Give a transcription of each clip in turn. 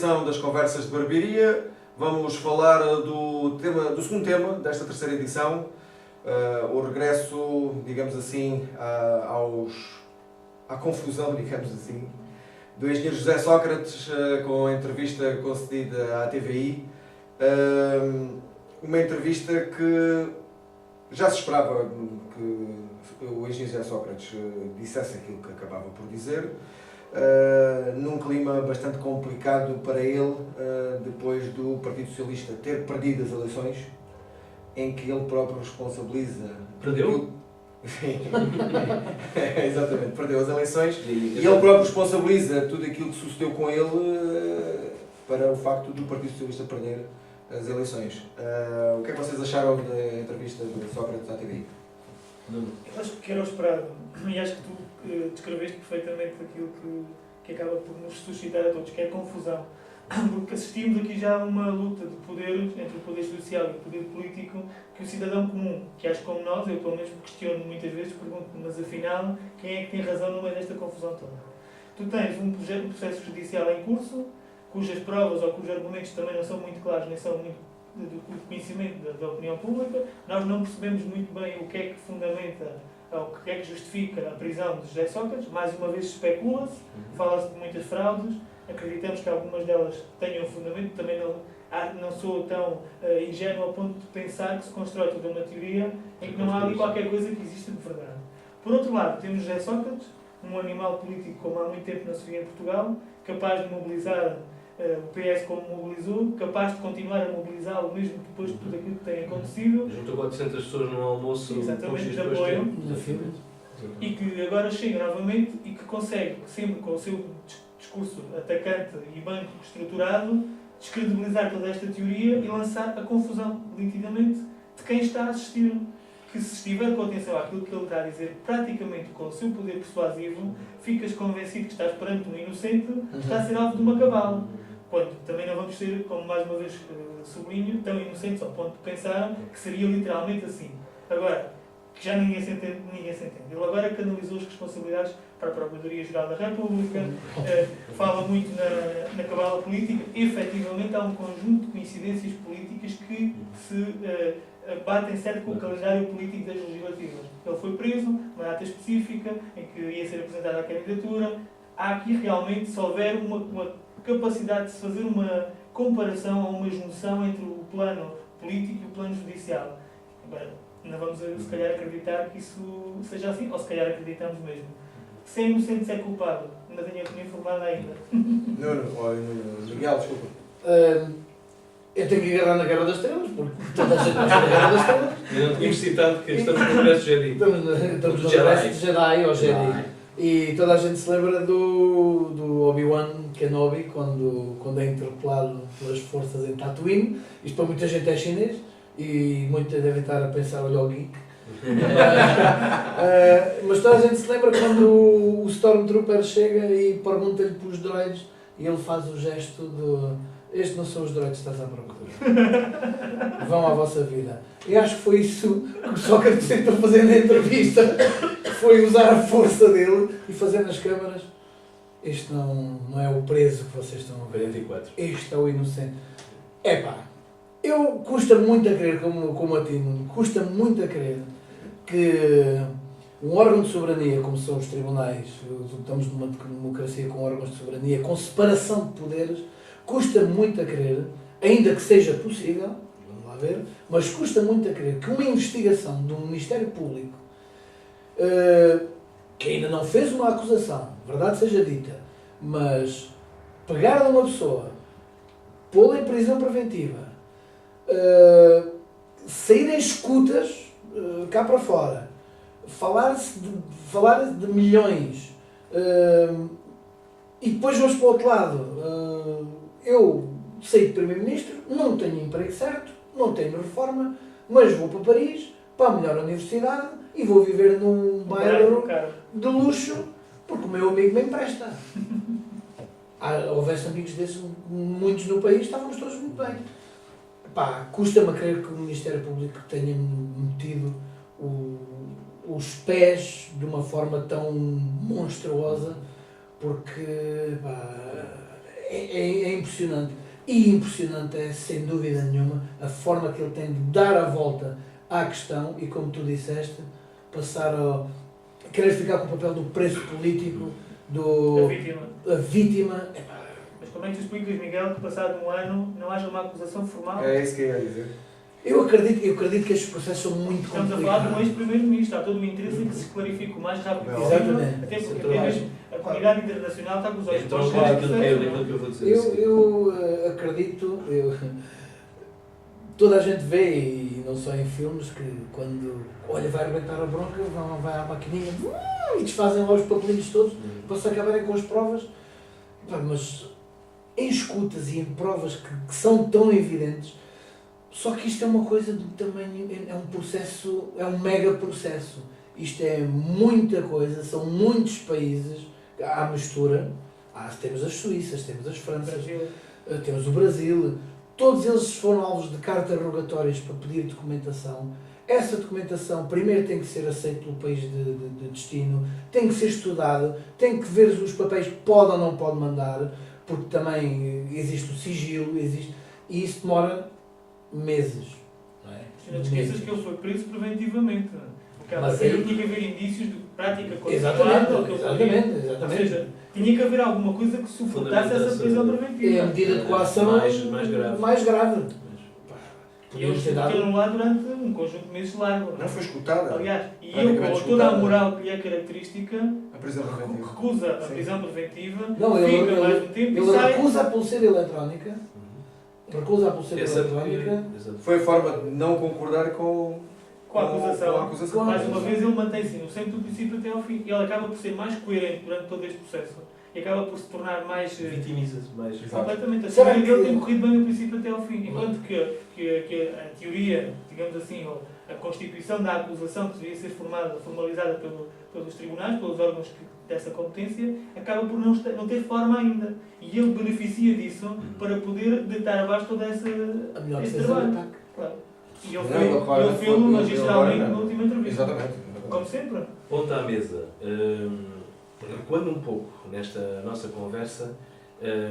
edição das Conversas de Barbearia. Vamos falar do segundo tema desta terceira edição, o regresso, digamos assim, à confusão, digamos assim, do engenheiro José Sócrates, com a entrevista concedida à TVI. Uma entrevista que já se esperava que o engenheiro José Sócrates dissesse aquilo que acabava por dizer, num clima bastante complicado para ele, depois do Partido Socialista ter perdido as eleições, em que ele próprio responsabiliza... Perdeu? Exatamente, perdeu as eleições e ele próprio responsabiliza tudo aquilo que sucedeu com ele para o facto do Partido Socialista perder as eleições. O que é que vocês acharam da entrevista de Sócrates à TVI? Eu acho que era o esperado e acho que tu descreveste perfeitamente aquilo que acaba por nos suscitar a todos, que é a confusão. Porque assistimos aqui já a uma luta de poderes entre o poder social e o poder político, que o cidadão comum, que acho como nós, eu pelo menos me questiono muitas vezes, pergunto-me, mas afinal, quem é que tem razão no meio desta confusão toda? Tu tens um processo judicial em curso, cujas provas ou cujos argumentos também não são muito claros, nem são muito do conhecimento da opinião pública. Nós não percebemos muito bem o que é que fundamenta ou o que é que justifica a prisão de José Sócrates. Mais uma vez especula-se, fala-se de muitas fraudes, acreditamos que algumas delas tenham fundamento, também não sou tão ingênuo ao ponto de pensar que se constrói toda uma teoria em que não há ali qualquer coisa que exista de verdade. Por outro lado, temos José Sócrates, um animal político como há muito tempo não se via em Portugal, capaz de mobilizar o PS como mobilizou, capaz de continuar a mobilizá-lo mesmo depois de tudo aquilo que tem acontecido. Juntou 400 pessoas num almoço. Exatamente, de apoio. E que agora chega novamente e que consegue, sempre com o seu discurso atacante e banco estruturado, descredibilizar toda esta teoria e lançar a confusão, nitidamente, de quem está a assistir. Que se estiver com atenção àquilo que ele está a dizer, praticamente com o seu poder persuasivo, ficas convencido que estás perante um inocente que está a ser alvo de uma cabala. Quando também não vamos ser, como mais uma vez sublinho, tão inocentes ao ponto de pensar que seria literalmente assim. Agora, que já ninguém se entende. Ele agora canalizou as responsabilidades para a Procuradoria-Geral da República, fala muito na cabala política. Efetivamente, há um conjunto de coincidências políticas que se batem certo com o calendário político das legislativas. Ele foi preso, uma data específica, em que ia ser apresentada a candidatura. Há aqui realmente, se houver uma capacidade de se fazer uma comparação ou uma junção entre o plano político e o plano judicial. Agora, não vamos, se calhar, acreditar que isso seja assim, ou se calhar acreditamos mesmo. Se é inocente, se é culpado, não tenho a opinião formada ainda. Miguel, desculpa. Eu tenho que agarrar na Guerra das Estrelas, porque toda a gente gosta da Guerra das Estrelas. Eu não tínhamos citado que estamos no Congresso Jedi. Estamos no Congresso de Jedi, ou Jedi. E toda a gente se lembra do Obi-Wan Kenobi, quando é interpelado pelas forças em Tatooine. Isto para muita gente é chinês, e muita deve estar a pensar, olha o geek. Mas toda a gente se lembra quando o Stormtrooper chega e pergunta-lhe para os droids, e ele faz o gesto de... Estes não são os droids que estás à procura. Vão à vossa vida. E acho que foi isso que o Sócrates tentou fazer na entrevista. Foi usar a força dele e fazer nas câmaras. Este não é o preso que vocês estão a ver. 44. Este é o inocente. Epá, custa-me muito a crer, como a ti, custa-me muito a crer que um órgão de soberania, como são os tribunais, estamos numa democracia com órgãos de soberania, com separação de poderes, custa muito a crer, ainda que seja possível, vamos lá ver, mas custa muito a crer que uma investigação do Ministério Público, que ainda não fez uma acusação, verdade seja dita, mas pegar uma pessoa, pô-la em prisão preventiva, sair em escutas cá para fora, falar de milhões, e depois vamos para o outro lado. Eu saí de Primeiro-Ministro, não tenho emprego certo, não tenho reforma, mas vou para Paris, para a melhor universidade, e vou viver num bairro de luxo, porque o meu amigo me empresta. Houvesse amigos desses, muitos no país, estávamos todos muito bem. Custa-me a crer que o Ministério Público tenha metido os pés de uma forma tão monstruosa, porque é impressionante. E impressionante é, sem dúvida nenhuma, a forma que ele tem de dar a volta à questão e, como tu disseste, passar a querer ficar com o papel do preso político, Da vítima. a vítima. Mas como é que tu explicas, Miguel, que passado um ano não haja uma acusação formal? É isso que eu ia dizer. Eu acredito que estes processos são muito Estamos a falar de um complicados. ex-primeiro-ministro. Há todo o interesse em que se clarifique o mais rápido Não. possível. Exatamente. Até porque Central. apenas a comunidade internacional está com os olhos Então, postos claro, neste aquilo que processo. eu vou dizer. Eu acredito, toda a gente vê, e não só em filmes, que quando olha, vai arrebentar a bronca, vai à maquininha e desfazem lá os papelinhos todos para se acabarem com as provas. Pá, mas em escutas e em provas que são tão evidentes, só que isto é uma coisa de tamanho, é um processo, é um mega processo. Isto é muita coisa, são muitos países, há mistura, temos as Suíças, temos as Franças, Brasil. temos o Brasil, todos eles foram alvos de cartas rogatórias para pedir documentação. Essa documentação primeiro tem que ser aceita pelo país de destino, tem que ser estudado, tem que ver os papéis que pode ou não pode mandar, porque também existe o sigilo, e isso demora meses. Não é? Não te esqueças que ele foi preso preventivamente. Porque Mas tinha aí- que haver indícios de prática continuada. Exatamente, ou que ele fazia. Ou exatamente. seja, tinha que haver alguma coisa que suportasse essa prisão É a preventiva. medida de coação Mais grave. E eles meteram lá durante um conjunto de meses largo. Não foi escutada Aliás, e Praticamente ele, com toda a escutada. moral que lhe é característica, a prisão preventiva. recusa a Sim. prisão preventiva, Não, fica mais um tempo e ele sai. recusa a pulseira eletrónica, recusa a pulseira Essa eletrónica. Exato. Foi a forma de não concordar com Com a acusação. com a acusação. Mais uma vez, ele mantém-se inocente do princípio até ao fim. Ele acaba por ser mais coerente durante todo este processo e acaba por se tornar mais. Vitimiza-se mais. Exato. Completamente. A Será teoria que- dele tem corrido bem do princípio até ao fim. Enquanto que a teoria, digamos assim, ou a constituição da acusação que devia ser formalizada pelos tribunais, pelos órgãos dessa competência, acaba por não ter forma ainda. E ele beneficia disso para poder deitar abaixo toda essa. A melhor esse defesa é o trabalho. ataque. Claro. E Não, ele claro, fez-lo ele magistralmente agora na não. última entrevista. Exatamente. Como sempre. Ponto à mesa. Recuando um pouco nesta nossa conversa,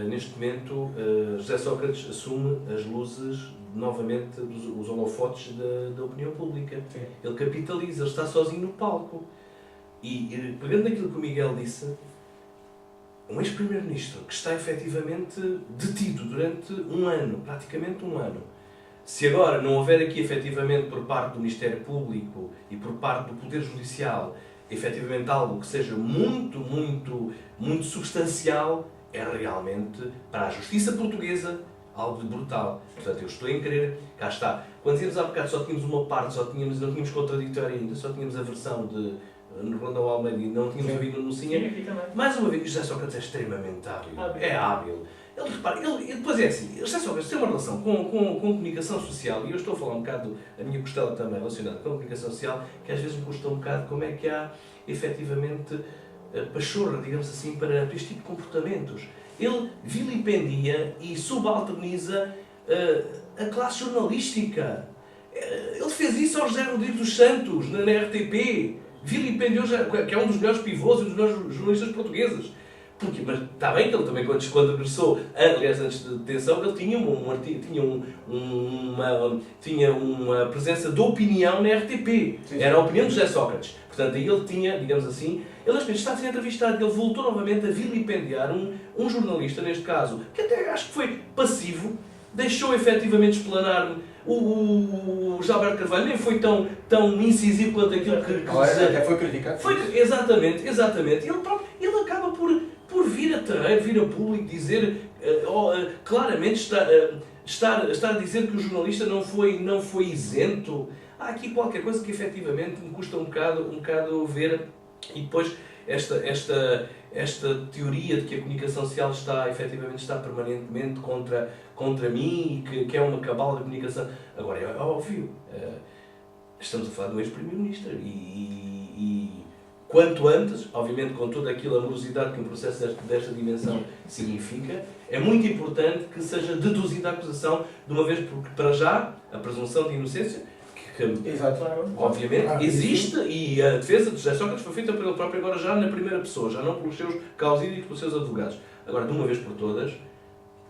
neste momento José Sócrates assume as luzes novamente os holofotes da opinião pública. Sim. Ele capitaliza, ele está sozinho no palco. E pegando naquilo que o Miguel disse, um ex-primeiro-ministro que está efetivamente detido durante um ano, praticamente um ano. Se agora não houver aqui efetivamente por parte do Ministério Público e por parte do Poder Judicial efetivamente algo que seja muito substancial, é realmente para a justiça portuguesa algo de brutal. Portanto, eu estou em querer, cá está. Quando dizíamos há bocado só tínhamos uma parte, não tínhamos contraditório ainda, só tínhamos a versão de Rolando Almeida e não tínhamos ouvido no Sim, Nucinha. aqui também. Mais uma vez, José Sócrates é extremamente hábil. Hábil. É hábil. Ele, repara, ele depois é assim, José Sócrates tem uma relação com comunicação social, e eu estou a falar um bocado, a minha costela também relacionada com a comunicação social, que às vezes me custa um bocado como é que há, efetivamente, pachorra, digamos assim, para este tipo de comportamentos. Ele vilipendia e subalterniza a classe jornalística. Ele fez isso ao José Rodrigues dos Santos, na RTP. Vilipendiou, que é um dos melhores pivôs e um dos melhores jornalistas portugueses. Porque, mas está bem que ele também, quando regressou, aliás, antes de detenção, ele tinha uma presença de opinião na RTP. Sim. Era a opinião de José Sócrates. Portanto, aí ele tinha, digamos assim, ele está a ser entrevistado, ele voltou novamente a vilipendiar um jornalista, neste caso, que até acho que foi passivo, deixou efetivamente explanar o Gilberto Carvalho, nem foi tão incisivo quanto aquilo que Até foi criticado. exatamente. Ele acaba por vir a terreiro, vir a público, dizer claramente estar a dizer que o jornalista não foi isento. Há aqui qualquer coisa que efetivamente me custa um bocado ver, e depois esta teoria de que a comunicação social está permanentemente contra mim e que é uma cabala da comunicação. Agora, é óbvio, estamos a falar de um ex-primeiro-ministro e quanto antes, obviamente com toda aquela amorosidade que um processo desta dimensão significa, é muito importante que seja deduzida a acusação, de uma vez porque, para já, a presunção de inocência, que Exato. Claro. obviamente existe, e a defesa de José Sócrates foi feita por ele próprio agora já na primeira pessoa, já não pelos seus causídios e pelos seus advogados. Agora, de uma vez por todas,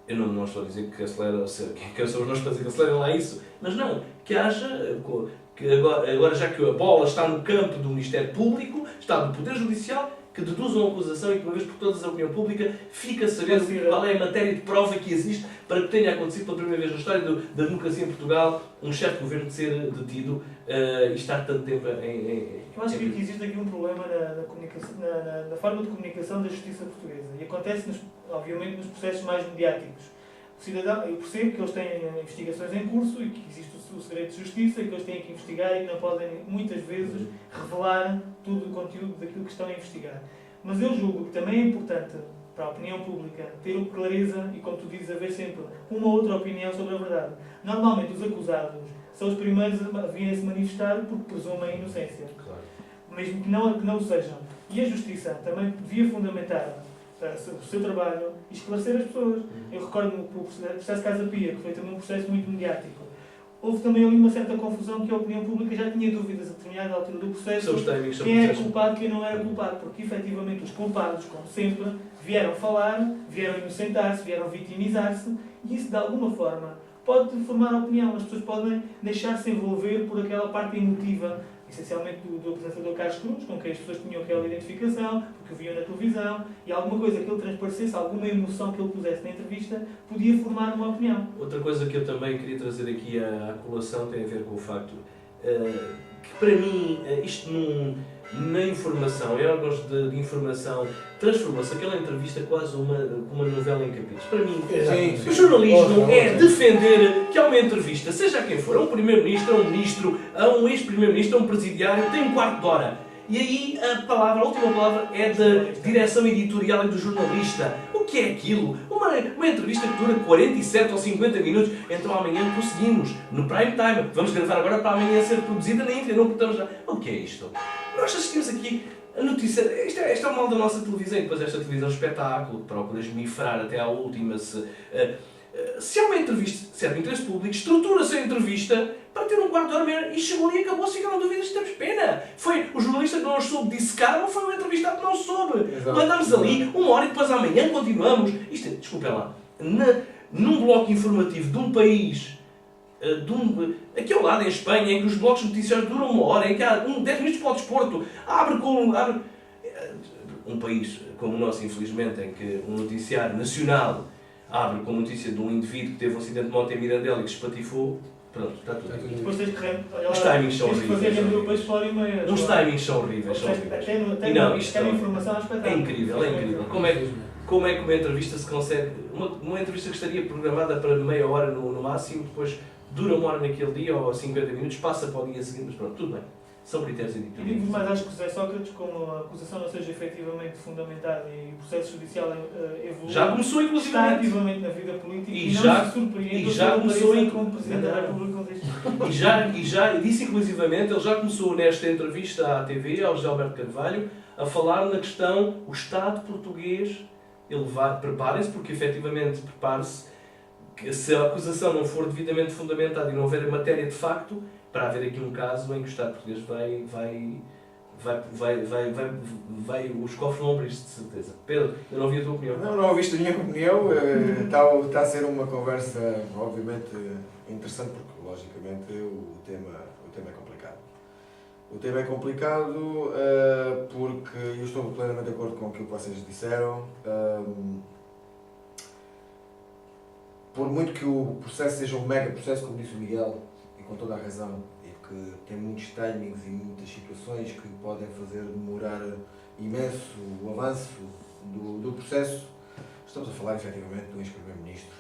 Eu não estou a dizer que acelera, que são os nós para dizer que acelerem lá isso, mas não, que haja, que agora já que a bola está no campo do Ministério Público, está do Poder Judicial, que deduzam a acusação e que, uma vez por todas, a opinião pública fica a saber qual é a matéria de prova que existe para que tenha acontecido pela primeira vez na história da democracia em Portugal um chefe de governo ser detido e estar tanto tempo em... Eu acho que existe aqui um problema na forma de comunicação da justiça portuguesa e acontece, obviamente, nos processos mais mediáticos. O cidadão, eu percebo que eles têm investigações em curso e que existe o segredo de justiça e que eles têm que investigar e que não podem, muitas vezes, revelar todo o conteúdo daquilo que estão a investigar. Mas eu julgo que também é importante para a opinião pública ter clareza e, como tu dizes, haver sempre uma ou outra opinião sobre a verdade. Normalmente os acusados são os primeiros a virem se manifestar porque presumem a inocência. Claro. Mesmo que não o sejam. E a justiça também devia fundamentar o seu trabalho e esclarecer as pessoas. Eu recordo-me que o processo Casa Pia, que foi também um processo muito mediático, houve também ali uma certa confusão que a opinião pública já tinha dúvidas a determinada altura do processo quem era culpado e quem não era culpado, porque efetivamente os culpados, como sempre, vieram falar, vieram inocentar-se, vieram vitimizar-se e isso de alguma forma pode formar opinião. As pessoas podem deixar-se envolver por aquela parte emotiva, essencialmente do apresentador Carlos Cruz, com quem as pessoas tinham aquela identificação, porque o viam na televisão, e alguma coisa que ele transparecesse, alguma emoção que ele pusesse na entrevista, podia formar uma opinião. Outra coisa que eu também queria trazer aqui à colação tem a ver com o facto que, para mim, isto na informação, em órgãos de informação, transformou-se aquela entrevista quase uma novela em capítulos. Para mim, Sim. o jornalismo é defender que há uma entrevista, seja quem for, a um primeiro-ministro, a um ministro, a um ex-primeiro-ministro, a um presidiário, tem um quarto de hora. E aí a última palavra é da direção editorial e do jornalista. O que é aquilo? Uma entrevista que dura 47 ou 50 minutos. Então amanhã prosseguimos no prime time. Vamos gravar agora para amanhã ser produzida na íntegra. Não portamos já. O que é isto? Nós assistimos aqui a notícia. Isto é o mal da nossa televisão. E depois esta televisão é um espetáculo que procura esmifrar até à última. Se há uma entrevista, serve interesse público, estrutura-se a entrevista para ter um quarto de hora e chegou ali e acabou-se, ficaram dúvidas, temos pena. Foi o jornalista que não soube dissecar ou foi o entrevistado que não soube. Mandámos ali uma hora e depois amanhã continuamos. Desculpem lá, num bloco informativo de um país, aqui ao lado em Espanha, em que os blocos noticiosos duram uma hora, em que há 10 minutos para o desporto, abre um país como o nosso, infelizmente, em que um noticiário nacional abre com a notícia de um indivíduo que teve um acidente de moto em Mirandela e que se espatifou. Pronto, está tudo. Depois tens que Os timings são fazer horríveis. render o peixe fora e meia. Os timings são horríveis. Isto é informação à espetáculo. É incrível. Como é que uma entrevista se consegue... Uma entrevista que estaria programada para meia hora no máximo, depois dura uma hora naquele dia ou 50 minutos, passa para o dia seguinte, mas pronto, tudo bem. São critérios E digo editoriais. mais, acho que José Sócrates, como a acusação não seja efetivamente fundamentada e o processo judicial evolui, Já começou, está inclusivamente. ativamente na vida política E e já- não se surpreende e já começou como Presidente da República com isto. E já disse inclusivamente, ele já começou nesta entrevista à TV, ao José Alberto Carvalho, a falar na questão, o Estado português, preparem-se, porque efetivamente prepare-se, que se a acusação não for devidamente fundamentada e não houver matéria de facto, para haver aqui um caso em que o Estado português os cofres vão abrir-se, de certeza. Pedro, eu não ouvi a tua opinião. Não ouviste a minha opinião. Está a ser uma conversa, obviamente, interessante, porque, logicamente, o tema é complicado. O tema é complicado porque eu estou plenamente de acordo com o que vocês disseram. Por muito que o processo seja um mega processo, como disse o Miguel, e com toda a razão, e que tem muitos timings e muitas situações que podem fazer demorar imenso o avanço do processo, estamos a falar efetivamente de um ex-primeiro-ministro,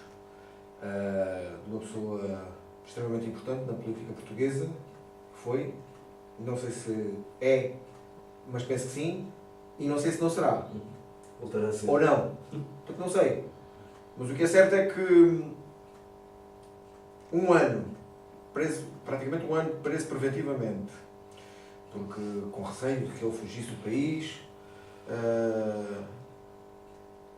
de uma pessoa extremamente importante na política portuguesa, que foi, não sei se é, mas penso que sim, e não sei se não será. Voltará a ser. Ou não, porque não sei. Mas o que é certo é que um ano preso, praticamente um ano preso preventivamente, porque com receio de que ele fugisse do país,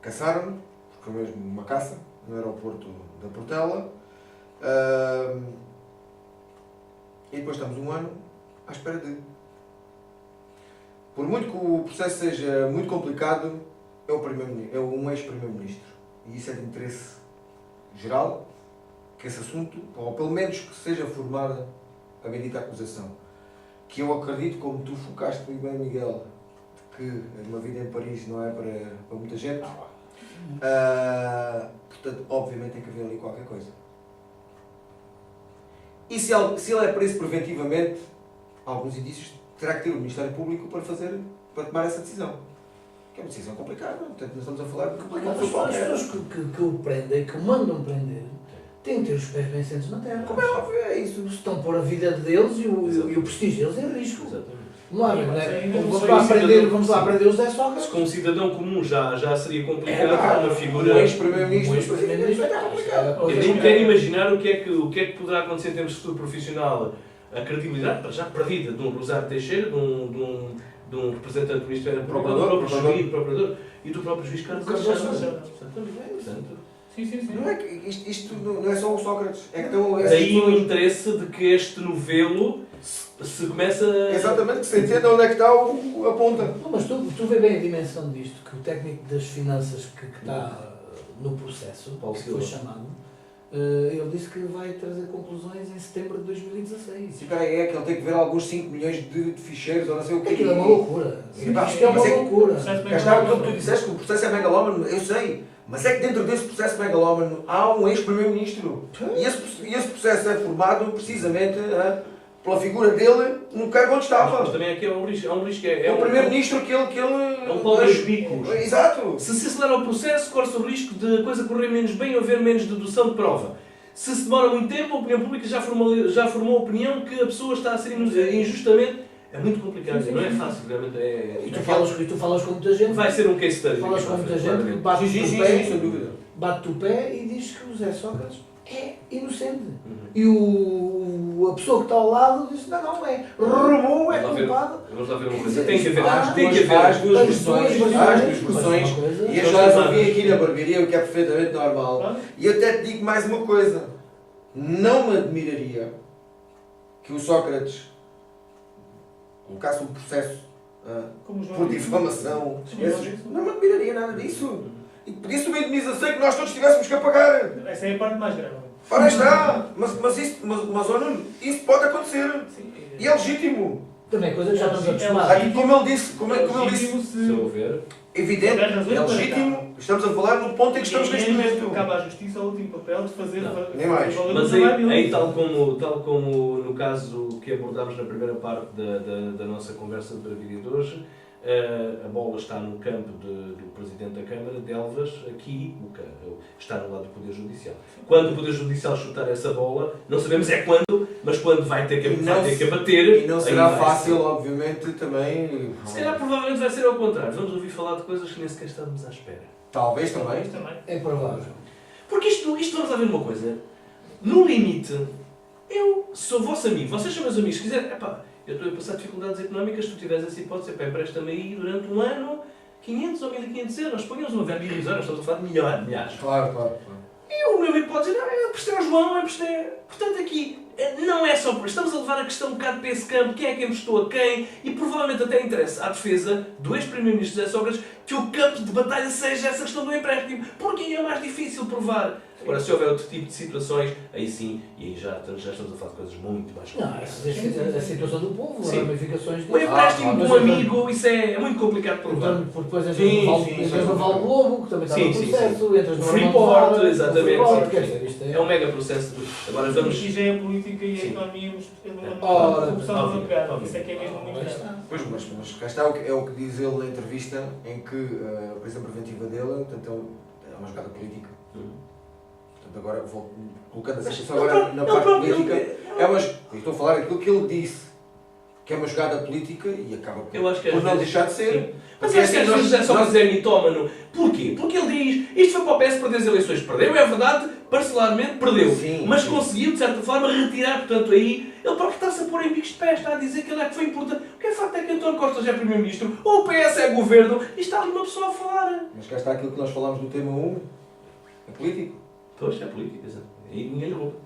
caçaram-no, porque foi mesmo uma caça no aeroporto da Portela, e depois estamos um ano à espera de. Por muito que o processo seja muito complicado, é um ex-primeiro-ministro. E isso é de interesse geral que esse assunto, ou pelo menos que seja formada a bendita acusação. Que eu acredito, como tu focaste muito bem, Miguel, que uma vida em Paris não é para muita gente. Portanto, obviamente tem que haver ali qualquer coisa. E se ele é preso preventivamente, há alguns indícios, terá que ter o Ministério Público para tomar essa decisão. Que é uma decisão complicada, portanto não estamos a falar de complicado. As pessoas que o prendem, que o mandam prender, têm que ter os pés bem sentes na terra. Como é óbvio, é isso. Estão a pôr a vida deles e o prestígio deles em risco. Exatamente. Não há, Sim, não mas é? ainda não Vamos sei lá se aprender, ainda vamos não- lá aprender os 10 Sócrates. Se como cidadão comum já seria complicado, uma figura... Um ex-primeiro-ministro. Um ex-primeiro-ministro é complicado. Eu nem quero imaginar o que é que poderá acontecer em termos de futuro profissional. A credibilidade já perdida de um Rosário Teixeira, de um representante do Ministério Público, do próprio juiz, procurador e do próprio juiz Carlos Carlos Machado. Machado. Exatamente. Portanto, Sim. Não é que isto não é só o Sócrates. É que estão daí o interesse de que este novelo se começa a... Exatamente, que se entenda onde é que está a ponta. Não, mas tu vê bem a dimensão disto, que o técnico das finanças que está no processo, Paulo que foi Silva. chamado, ele disse que vai trazer conclusões em setembro de 2016. Sim, peraí, é que ele tem que ver alguns 5 milhões de ficheiros ou não sei o quê. Aquilo é uma loucura. Sim, pá, Isto é uma mas é que- loucura. Cá está aquilo que tu disseste, que o processo é megalómano, eu sei. Mas é que dentro desse processo megalómano há um ex-primeiro-ministro. E esse processo é formado precisamente pela figura dele no cargo onde Mas estava. também aqui há um risco. É o primeiro-ministro que ele... É um pau dos bicos. Exato. Se acelera o processo, corre-se o risco de a coisa correr menos bem ou haver menos dedução de prova. Se demora muito tempo, a opinião pública já formou a opinião que a pessoa está a ser injustamente. É muito complicado, não é fácil, realmente. E tu falas com muita gente, Vai ser um case study. falas com muita gente que claramente. bate Sim, o sim, pé, sim, sem dúvida. bate o pé e diz que o Zé Sócrates é inocente. Uhum. E a pessoa que está ao lado diz, não é. Roubou, é Vamos lá ver. culpado. Vamos lá ver uma Quer coisa. dizer, Tem que haver. Há Tem que haver. as duas As versões. duas Há as versões. duas versões. Mas uma coisa- E eu já as ouvi aqui na barbearia, o que é perfeitamente normal. Claro. E até te digo mais uma coisa. Não me admiraria que o Sócrates colocasse um processo Como o João por disse. difamação. Sim, eu disse. Não me admiraria nada disso. E pedisse uma indemnização que nós todos tivéssemos que a pagar. Essa é a parte mais grave. Ora está. Mas ó Nuno, isso pode acontecer. Sim. E é legítimo. Também é coisa que já estamos É acostumados. Aqui, como ele disse, É legítimo Se eu ver. evidente, Tem razões é para legítimo. Estamos a falar no ponto em que estamos neste momento. Cabe à justiça o último papel de fazer Não, nem mais. valer o Mas trabalho aí dele. tal como no caso que abordámos na primeira parte da nossa conversa para a vida de hoje, a bola está no campo do Presidente da Câmara de Elvas, aqui está no lado do Poder Judicial. Quando o Poder Judicial chutar essa bola, não sabemos é quando, mas quando vai ter que abater. E não aí será vai fácil, ser. obviamente, também. Se calhar provavelmente vai ser ao contrário. Vamos ouvir falar de coisas que nem sequer estamos à espera. Talvez também. Isto também. É provável. Porque isto vamos lá ver uma coisa. No limite, eu sou vosso amigo, vocês são meus amigos. Se quiserem, eu estou a passar dificuldades económicas, se tu tiveres essa hipótese, empresta-me aí durante um ano 500 ou 1500 euros, ponhamos uma verba irrisória, estamos a falar de milhares. Claro. E o meu amigo pode dizer, eu emprestei ao João, eu emprestei. Portanto, aqui, não é só por estamos a levar a questão um bocado para esse campo, quem é que emprestou a quem, e provavelmente até interessa à defesa do ex-primeiro-ministro José Sócrates que o campo de batalha seja essa questão do empréstimo, porque aí é mais difícil provar. Agora, se houver outro tipo de situações, aí sim, e aí já estamos a falar de coisas muito mais Não, complicadas. a situação do povo, as Sim. ramificações O empréstimo de um mas amigo, isso é muito complicado de provar. Então, depois entras Sim, no Val- sim, entras sim. no Val Globo, que também está Sim, no sim, processo, entras no Freeport, Armando Fara, exatamente, no Freeport, sim. quer dizer, isto É um mega processo. Agora vamos. E já é a política e a Sim. economia Ora, a corrupção óbvio, não pegar. óbvio. Isso é que é mesmo muito Aí grave. está. Pois, mas cá está o que diz ele na entrevista, em que a prisão preventiva dele, portanto, é uma jogada política. Portanto, agora vou colocando essa questão agora na parte política. Eu estou a falar aquilo que ele disse, que é uma jogada política e acaba Eu acho que por às não vezes- deixar de ser. Sim. Mas Porque acho que às assim, vezes é só nós- dizer mitómano. Porquê? Porque ele diz, isto foi para o PS perder as eleições. Perdeu, é verdade, parcelarmente perdeu. Sim, mas sim. conseguiu, de certa forma, retirar, portanto, aí, ele próprio está-se a pôr em bicos de pé, está a dizer que ele é que foi importante. O que é facto é que António Costa já é Primeiro-Ministro, ou o PS é Governo, e está ali uma pessoa a falar. Mas cá está aquilo que nós falámos no tema 1, é político. Pois, é política, exato. E ninguém lhe rouba.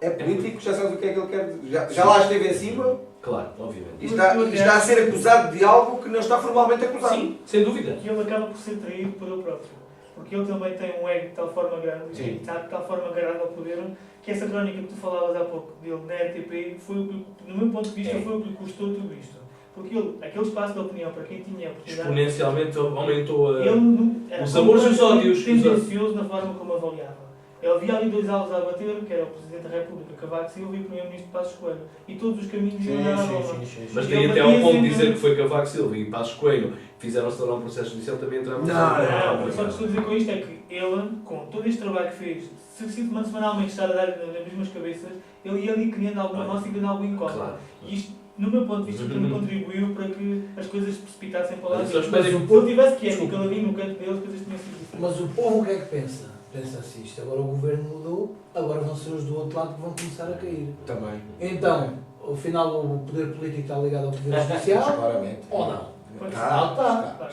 É político, já sabes o que é que ele quer. Já lá esteve em cima Claro, obviamente. e está a ser acusado de algo que não está formalmente acusado. Sim, sem dúvida. Que ele acaba por ser traído por ele próprio. porque ele também tem um ego de tal forma grande, Sim. e está de tal forma agarrado ao poder, que essa crónica que tu falavas há pouco dele na RTP, foi o que, no meu ponto de vista, foi o que lhe custou tudo isto. Porque ele, aquele espaço de opinião, para quem tinha a oportunidade... Exponencialmente aumentou Ele era os amores e os ódios. tendencioso na forma como avaliava. Ele havia ali 2 alvos a bater, que era o Presidente da República, Cavaco Silva, e o Primeiro-Ministro Passos Coelho. E todos os caminhos iam dar à Roma. Mas E daí ele até ao batia ponto de sempre- dizer que foi Cavaco Silva e Passos Coelho que fizeram-se tornar um processo judicial também entrava Não, só que estou a dizer com isto é que ele, com todo este trabalho que fez, semanalmente estar a dar nas mesmas cabeças, ele ia ali criando alguma nossa e criando algum incómodo. Claro. E isto, no meu ponto de vista, também contribuiu para que as coisas se precipitassem para lá. Mas dentro. só espero Se ele tivesse quieto e que ele ali no canto dele, as coisas tinham sido diferentes. Mas o povo o que é que pensa? Pensa assim, isto agora o governo mudou, agora vão ser os do outro lado que vão começar a cair. Também. Então, afinal o poder político está ligado ao poder judicial Claramente. ou não? Está.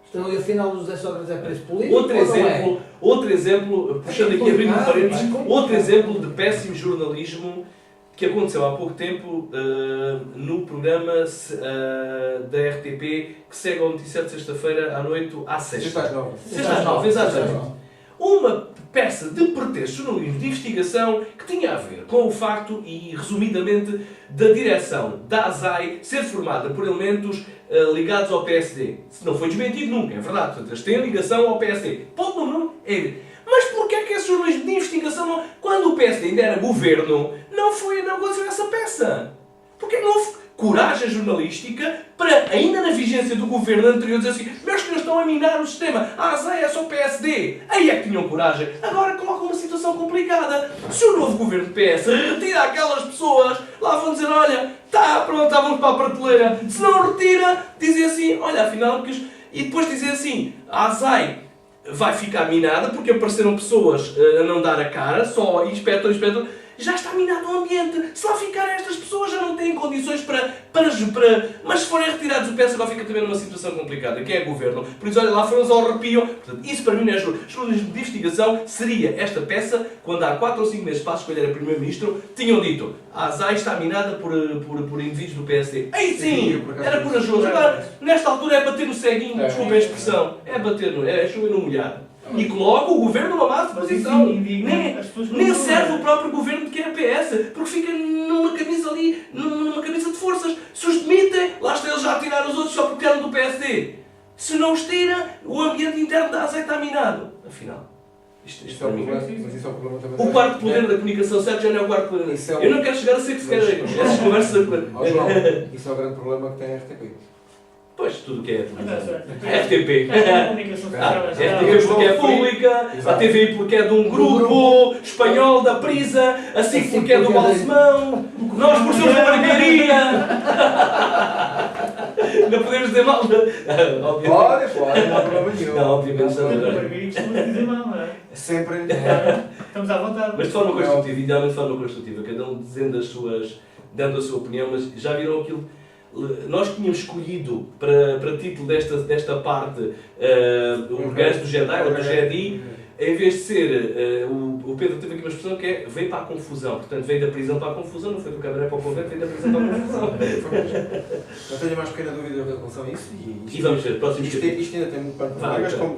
Então, e afinal o José Sócrates é preso político Outro ou não é? exemplo, puxando aqui, abrindo um parênteses, Vai. outro exemplo de péssimo jornalismo que aconteceu há pouco tempo no programa da RTP que segue ao noticiário de sexta-feira à noite à sexta. Sexta às 9. Sexta às 9. Uma peça de pretexto jornalismo de investigação que tinha a ver com o facto, e resumidamente, da direção da ASAI ser formada por elementos ligados ao PSD. Se não foi desmentido nunca, é verdade. Portanto, eles têm ligação ao PSD. Ponto número 1. Mas porquê é que esse jornalismo de investigação, quando o PSD ainda era governo, não aconteceu essa peça? Porquê não houve coragem jornalística para, ainda na vigência do governo anterior, dizer assim: meus senhores estão a minar o sistema, a ASAI é só PSD. Aí é que tinham coragem. Agora colocam uma situação complicada. Se o novo governo do PS retira aquelas pessoas, lá vão dizer: olha, pronto, vamos para a prateleira. Se não retira, dizem assim: olha, afinal... E depois dizem assim: a ASAI vai ficar minada porque apareceram pessoas a não dar a cara, só inspetor, já está minado o ambiente. Se lá ficarem estas pessoas já não têm condições para... Mas se forem retirados o PS agora fica também numa situação complicada, que é o governo. Por isso, olha, lá foram-nos ao arrepio. Portanto, isso para mim não é jornalismo de investigação. Seria esta peça, quando há 4 ou 5 meses Passos Coelho era Primeiro-Ministro, tinham dito: a ASAI está minada por indivíduos do PSD. Aí sim, era corajoso. Agora, nesta altura é bater no ceguinho, desculpa a expressão. É bater é chover no molhado. E coloca o governo numa má posição. Nem serve o próprio governo de que é PS, porque fica numa camisa ali, numa camisa de forças. Se os demitem, lá está eles já a tirar os outros só porque eram do PSD. Se não os tira, o ambiente interno da ASAI está minado. Afinal, isto Isso é o problema, mas isso é o problema também. o quarto poder da comunicação certo já não é o quarto poder. Eu não quero chegar a ser que se quer essas conversas. João, isso é o grande problema que tem a RTP. Pois, tudo que é televisão. É RTP. a comunicação social. RTP porque é pública, a TVI porque é de um grupo espanhol da Prisa, assim porque é do Balsemão, nós por sermos da barbearia. Não podemos dizer mal. Pode, não há problema nenhum. Não, obviamente não. Dizer mal, não é? Sempre. Estamos à vontade. Mas de forma construtiva, idealmente de forma construtiva, cada um dizendo dando a sua opinião, mas já viram aquilo. Nós tínhamos escolhido para título desta parte o Regresso do Jedi, ou do Jedi, em vez de ser, o Pedro teve aqui uma expressão que é: veio para a confusão. Portanto, veio da prisão para a confusão, não foi do cabaré para o convento, veio da prisão para a confusão. Não tenho mais pequena dúvida em relação a isso. E vamos ver, próximo isto ainda tem muito para mas como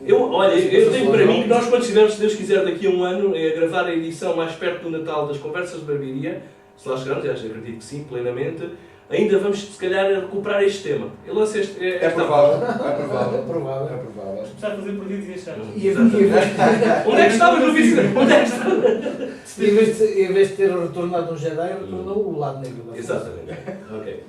eu tenho para mim que nós, quando estivermos, se Deus quiser, daqui a um ano, a gravar a edição mais perto do Natal das Conversas de Barbearia, se lá chegarmos, acredito que sim, plenamente, ainda vamos, se calhar, recuperar este tema. Eu lancei é provável. É provável. Começar a fazer perdidos e achar. Onde é que estavas no vice? Onde é que estavas? Em vez de ter retornado um Jedi, retornou o lado negro. Exatamente. Ok.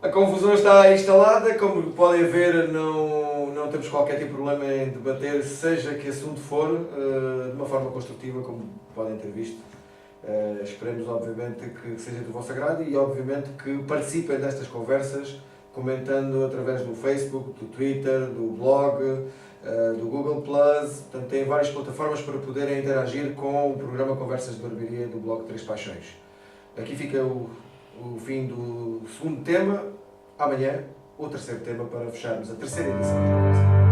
A confusão está instalada, como podem ver, não temos qualquer tipo de problema em debater, seja que assunto for, de uma forma construtiva, como podem ter visto. Esperemos, obviamente, que seja do vosso agrado e, obviamente, que participem destas conversas, comentando através do Facebook, do Twitter, do blog, do Google+. Portanto, têm várias plataformas para poderem interagir com o programa Conversas de Barbearia do blog Três Paixões. Aqui fica o fim do segundo tema. Amanhã, o terceiro tema para fecharmos a terceira edição da conversa.